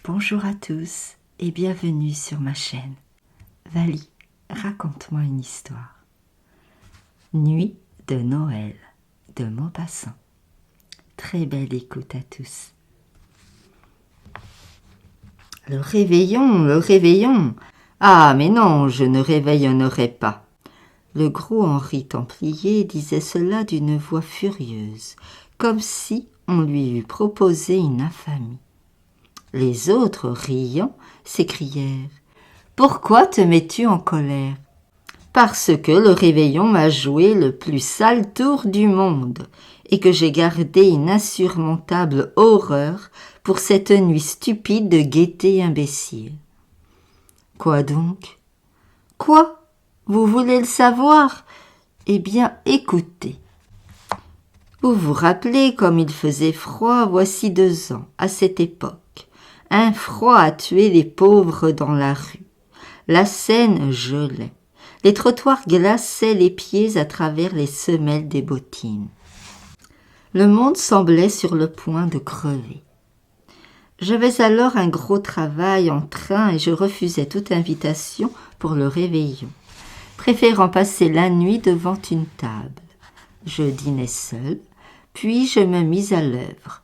Bonjour à tous et bienvenue sur ma chaîne. Vali, raconte-moi une histoire. Nuit de Noël de Maupassant. Très belle écoute à tous. Le réveillon, le réveillon. Ah, mais non, je ne réveillonnerai pas. Le gros Henri Templier disait cela d'une voix furieuse, comme si on lui eût proposé une infamie. Les autres, riant, s'écrièrent « Pourquoi te mets-tu en colère ?»« Parce que le réveillon m'a joué le plus sale tour du monde et que j'ai gardé une insurmontable horreur pour cette nuit stupide de gaieté imbécile. »« Quoi donc ? » ?»« Quoi ? Vous voulez le savoir ? Eh bien, écoutez. Vous vous rappelez comme il faisait froid voici 2 ans, à cette époque. Un froid a tué les pauvres dans la rue. La Seine gelait. Les trottoirs glaçaient les pieds à travers les semelles des bottines. Le monde semblait sur le point de crever. J'avais alors un gros travail en train et je refusais toute invitation pour le réveillon, préférant passer la nuit devant une table. Je dînais seul, puis je me mis à l'œuvre.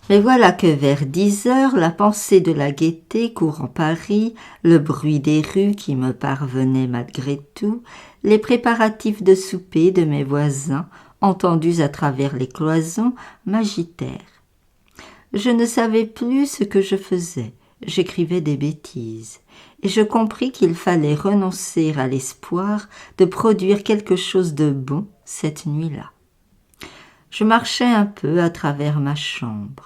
Mais voilà que vers 10 heures, la pensée de la gaieté courant Paris, le bruit des rues qui me parvenait malgré tout, les préparatifs de souper de mes voisins, entendus à travers les cloisons, m'agitèrent. Je ne savais plus ce que je faisais, j'écrivais des bêtises, et je compris qu'il fallait renoncer à l'espoir de produire quelque chose de bon cette nuit-là. Je marchai un peu à travers ma chambre.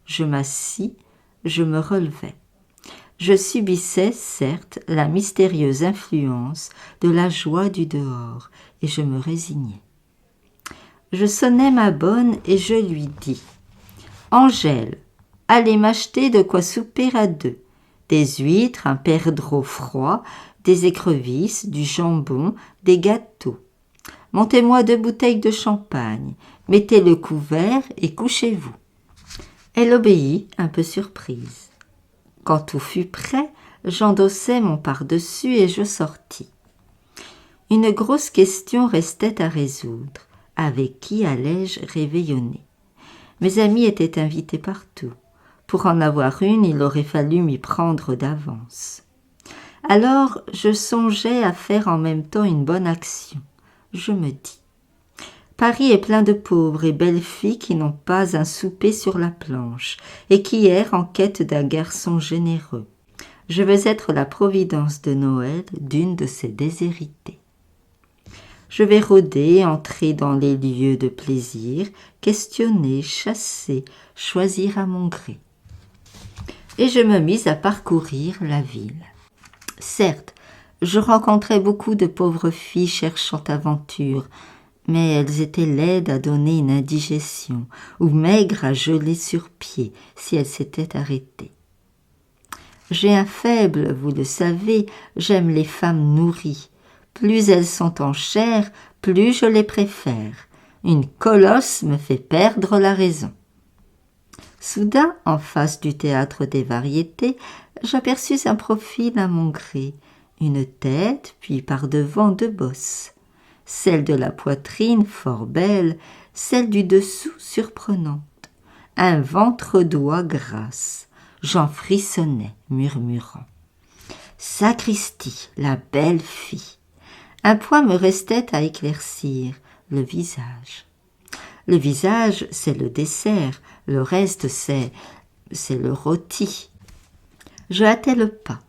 Je m'assis, je me relevai. Je subissais, certes, la mystérieuse influence de la joie du dehors, et je me résignai. Je sonnai ma bonne et je lui dis « Angèle, allez m'acheter de quoi souper à 2, des huîtres, un perdreau froid, des écrevisses, du jambon, des gâteaux. Montez-moi 2 bouteilles de champagne, mettez le couvert et couchez-vous. » Elle obéit, un peu surprise. Quand tout fut prêt, j'endossai mon pardessus et je sortis. Une grosse question restait à résoudre. Avec qui allais-je réveillonner ? Mes amis étaient invités partout. Pour en avoir une, il aurait fallu m'y prendre d'avance. Alors, je songeais à faire en même temps une bonne action. Je me dis Paris est plein de pauvres et belles filles qui n'ont pas un souper sur la planche et qui errent en quête d'un garçon généreux. Je vais être la providence de Noël d'une de ces déshéritées. Je vais rôder, entrer dans les lieux de plaisir, questionner, chasser, choisir à mon gré. Et je me mis à parcourir la ville. Certes, je rencontrais beaucoup de pauvres filles cherchant aventure, mais elles étaient laides à donner une indigestion ou maigres à geler sur pied si elles s'étaient arrêtées. J'ai un faible, vous le savez, j'aime les femmes nourries. Plus elles sont en chair, plus je les préfère. Une colosse me fait perdre la raison. Soudain, en face du théâtre des variétés, j'aperçus un profil à mon gré, une tête, puis par devant 2 bosses. Celle de la poitrine, fort belle, celle du dessous, surprenante. Un ventre d'oie grasse. J'en frissonnais, murmurant. Sacristi, la belle fille. Un point me restait à éclaircir, le visage. Le visage, c'est le dessert, le reste, c'est le rôti. Je hâtai le pas.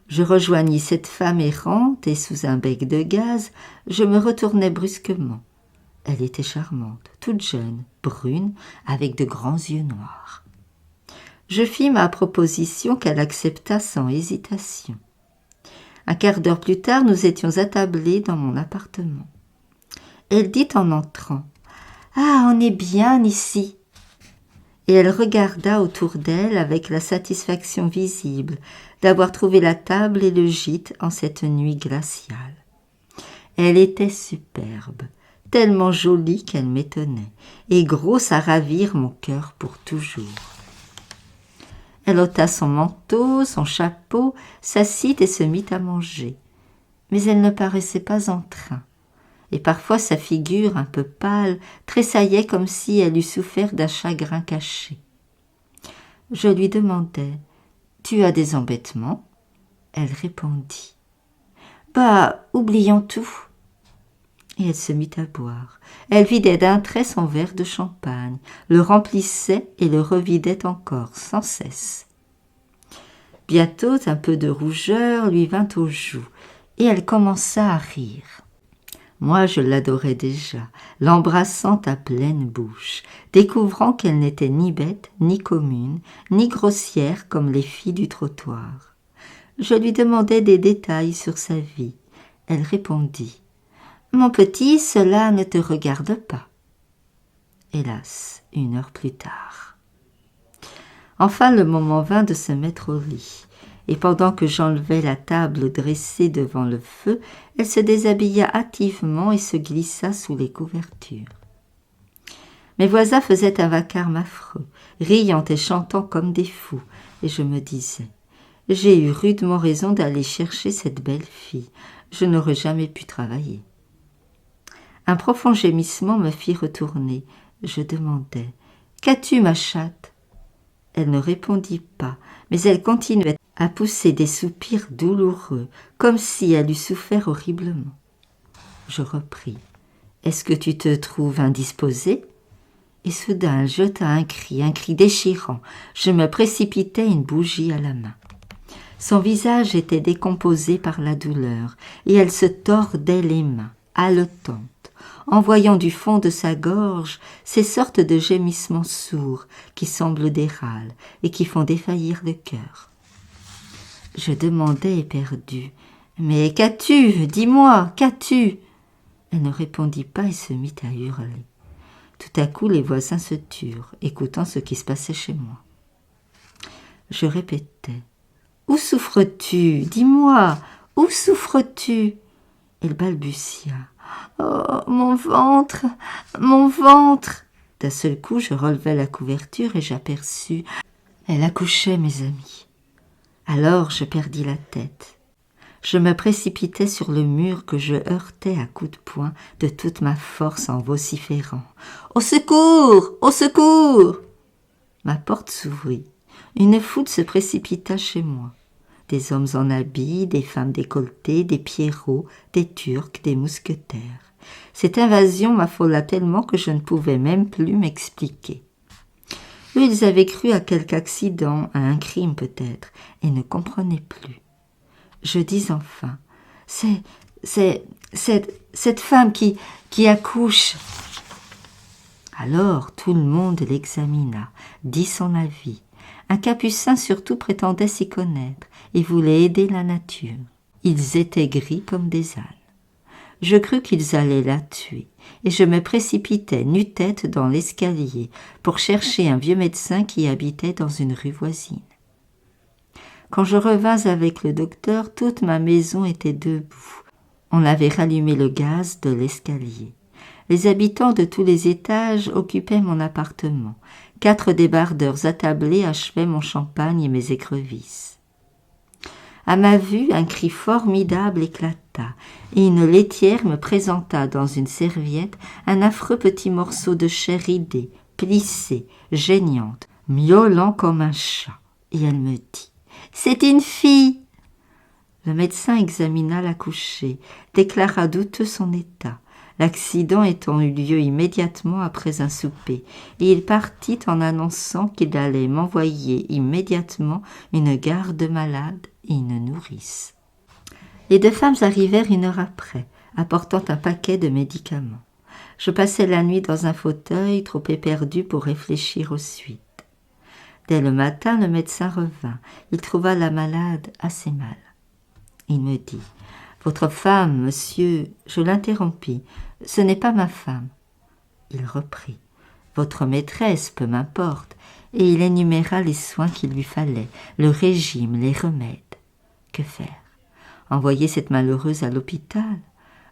Je rejoignis cette femme errante et sous un bec de gaz, je me retournai brusquement. Elle était charmante, toute jeune, brune, avec de grands yeux noirs. Je fis ma proposition qu'elle accepta sans hésitation. Un quart d'heure plus tard, nous étions attablés dans mon appartement. Elle dit en entrant « Ah, on est bien ici !» Et elle regarda autour d'elle avec la satisfaction visible d'avoir trouvé la table et le gîte en cette nuit glaciale. Elle était superbe, tellement jolie qu'elle m'étonnait, et grosse à ravir mon cœur pour toujours. Elle ôta son manteau, son chapeau, s'assit et se mit à manger. Mais elle ne paraissait pas en train, et parfois sa figure, un peu pâle, tressaillait comme si elle eût souffert d'un chagrin caché. Je lui demandai « Tu as des embêtements ?» Elle répondit « Bah, oublions tout !» Et elle se mit à boire. Elle vidait d'un trait son verre de champagne, le remplissait et le revidait encore, sans cesse. Bientôt, un peu de rougeur lui vint aux joues, et elle commença à rire. Moi, je l'adorais déjà, l'embrassant à pleine bouche, découvrant qu'elle n'était ni bête, ni commune, ni grossière comme les filles du trottoir. Je lui demandai des détails sur sa vie. Elle répondit « Mon petit, cela ne te regarde pas. » Hélas, 1 heure plus tard. Enfin, le moment vint de se mettre au lit. Et pendant que j'enlevais la table dressée devant le feu, elle se déshabilla hâtivement et se glissa sous les couvertures. Mes voisins faisaient un vacarme affreux, riant et chantant comme des fous, et je me disais « J'ai eu rudement raison d'aller chercher cette belle fille, je n'aurais jamais pu travailler. » Un profond gémissement me fit retourner. Je demandai « Qu'as-tu, ma chatte ?» Elle ne répondit pas, mais elle continuait à pousser des soupirs douloureux, comme si elle eût souffert horriblement. Je repris « Est-ce que tu te trouves indisposée ?» Et soudain elle jeta un cri déchirant. Je me précipitai, une bougie à la main. Son visage était décomposé par la douleur, et elle se tordait les mains, haletante, envoyant du fond de sa gorge ces sortes de gémissements sourds qui semblent des râles et qui font défaillir le cœur. Je demandai éperdue « Mais qu'as-tu ? Dis-moi, qu'as-tu » Elle ne répondit pas et se mit à hurler. Tout à coup, les voisins se turent, écoutant ce qui se passait chez moi. Je répétais « Où souffres-tu ? Dis-moi, où souffres-tu » Elle balbutia « Oh, mon ventre, mon ventre !» D'un seul coup, je relevai la couverture et j'aperçus. Elle accouchait, mes amis. Alors je perdis la tête. Je me précipitai sur le mur que je heurtai à coups de poing de toute ma force en vociférant. « Au secours! Au secours !» Ma porte s'ouvrit. Une foule se précipita chez moi. Des hommes en habits, des femmes décolletées, des pierrots, des turcs, des mousquetaires. Cette invasion m'affola tellement que je ne pouvais même plus m'expliquer. Eux, ils avaient cru à quelque accident, à un crime peut-être, et ne comprenaient plus. Je dis enfin, cette femme qui accouche. Alors tout le monde l'examina, dit son avis. Un capucin surtout prétendait s'y connaître et voulait aider la nature. Ils étaient gris comme des ânes. Je crus qu'ils allaient la tuer, et je me précipitai nu-tête dans l'escalier pour chercher un vieux médecin qui habitait dans une rue voisine. Quand je revins avec le docteur, toute ma maison était debout. On avait rallumé le gaz de l'escalier. Les habitants de tous les étages occupaient mon appartement. 4 débardeurs attablés achevaient mon champagne et mes écrevisses. À ma vue, un cri formidable éclata, et une laitière me présenta dans une serviette un affreux petit morceau de chair ridée, plissée, geignante, miaulant comme un chat. Et elle me dit « C'est une fille !» Le médecin examina l'accouchée, déclara douteux son état, l'accident ayant eu lieu immédiatement après un souper, et il partit en annonçant qu'il allait m'envoyer immédiatement une garde-malade et une nourrice. Les 2 femmes arrivèrent 1 heure après, apportant un paquet de médicaments. Je passai la nuit dans un fauteuil, trop éperdu pour réfléchir aux suites. Dès le matin, le médecin revint. Il trouva la malade assez mal. Il me dit « Votre femme, monsieur… » Je l'interrompis. « Ce n'est pas ma femme. » Il reprit « Votre maîtresse, peu m'importe. » Et il énuméra les soins qu'il lui fallait, le régime, les remèdes. Que faire? Envoyer cette malheureuse à l'hôpital?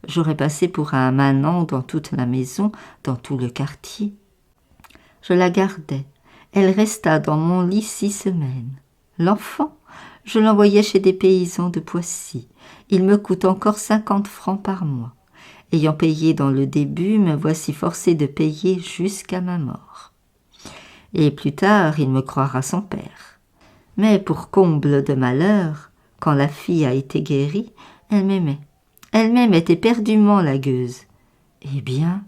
J'aurais passé pour un manant dans toute la maison, dans tout le quartier. Je la gardai. Elle resta dans mon lit 6 semaines. L'enfant, je l'envoyais chez des paysans de Poissy. Il me coûte encore 50 francs par mois. Ayant payé dans le début, me voici forcé de payer jusqu'à ma mort. Et plus tard, il me croira son père. Mais pour comble de malheur, quand la fille a été guérie, elle m'aimait. Elle m'aimait éperdument, la gueuse. Eh bien,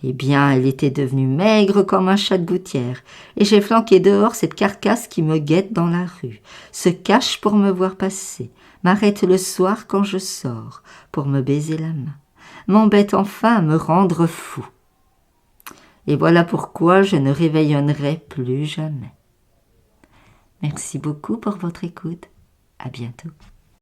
elle était devenue maigre comme un chat de gouttière, et j'ai flanqué dehors cette carcasse qui me guette dans la rue, se cache pour me voir passer, m'arrête le soir quand je sors, pour me baiser la main, m'embête enfin à me rendre fou. Et voilà pourquoi je ne réveillonnerai plus jamais. Merci beaucoup pour votre écoute. À bientôt.